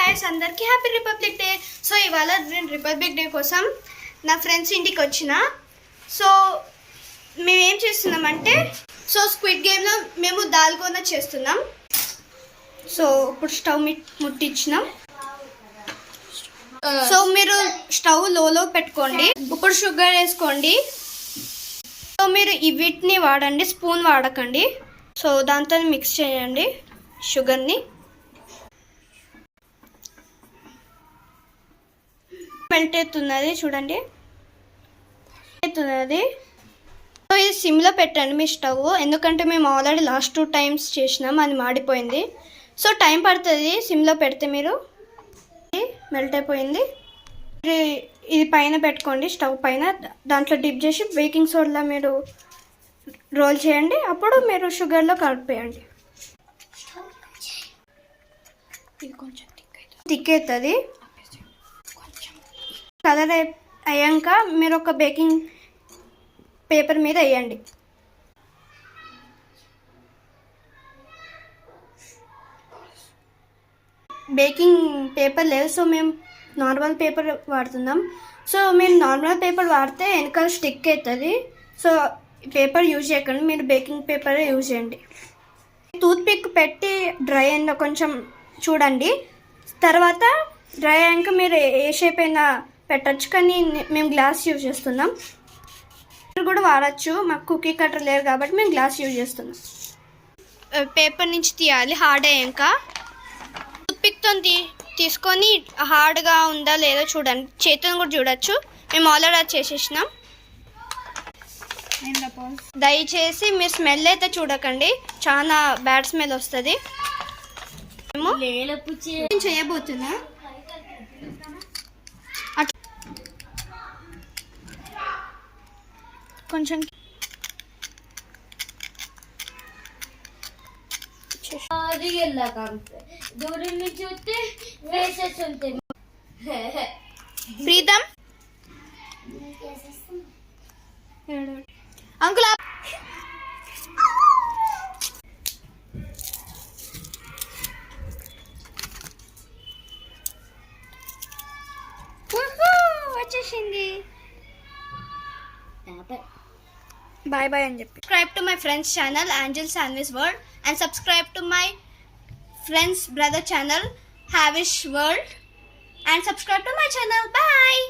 Guys, అందరికీ happy republic day. So ఇవాళ నేను రిపబ్లిక్ డే కోసం నా ఫ్రెండ్స్ ఇంటికి వచ్చిన. సో మేమేం చేస్తున్నామంటే స్క్విడ్ గేమ్లో మేము దాల్గోనా చేస్తున్నాం. సో ఇప్పుడు స్టవ్ ముట్టించినాం. సో మీరు స్టవ్ లోలో పెట్టుకోండి. ఇప్పుడు షుగర్ వేసుకోండి. సో మీరు వీటిని వాడండి, స్పూన్ వాడకండి. సో దాంతో మిక్స్ చేయండి షుగర్ని. మెల్ట్ అవుతున్నది చూడండి, అవుతున్నది. సో ఇది సిమ్లో పెట్టండి మీ స్టవ్, ఎందుకంటే మేము ఆల్రెడీ లాస్ట్ 2 times చేసినాం, అది మాడిపోయింది. సో టైం పడుతుంది సిమ్లో పెడితే. మీరు మెల్ట్ అయిపోయింది. ఇది పైన పెట్టుకోండి, స్టవ్ పైన. దాంట్లో డిప్ చేసి బేకింగ్ సోడా మీరు రోల్ చేయండి. అప్పుడు మీరు షుగర్లో కలిపేయండి. ఇది కొంచెం థిక్ అవుతుంది. కలర్ అయ్యాక మీరు ఒక బేకింగ్ పేపర్ మీద వేయండి. బేకింగ్ పేపర్ లేదు, సో మేము నార్మల్ పేపర్ వాడుతున్నాం. సో మీరు నార్మల్ పేపర్ వాడితే వెనకాల స్టిక్ అవుతుంది. సో పేపర్ యూజ్ చేయకండి, మీరు బేకింగ్ పేపర్ యూజ్ చేయండి. టూత్ పిక్ పెట్టి డ్రై అయిందో కొంచెం చూడండి. తర్వాత డ్రై అయ్యాక మీరు ఏ షేప్ అయినా పెట్టచ్చు, కానీ మేము గ్లాస్ యూజ్ చేస్తున్నాం. మీరు కూడా వాడచ్చు, మాకు కుకీ కట్టర్ లేరు కాబట్టి మేము గ్లాస్ యూజ్ చేస్తున్నాం. పేపర్ నుంచి తీయాలి హార్డ్ అయ్యాక. టూత్పిక్తో తీసుకొని హార్డ్గా ఉందా లేదో చూడండి. చేతిని కూడా చూడొచ్చు, మేము ఆల్రెడీ చేసేసినాం. దయచేసి మీరు స్మెల్ అయితే చూడకండి, చాలా బ్యాడ్ స్మెల్ వస్తుంది. మేము చేయబోతున్నా. కొంచెం దూరం నుంచి చూస్తే వేసేసి ఉంటాయి. ప్రీతం అంకుల్ వచ్చేసింది. బాయ్ బాయ్ అని చెప్పి subscribe to my friends channel Angel sandwich world and subscribe to my friends brother channel Havish World and subscribe to my channel. Bye.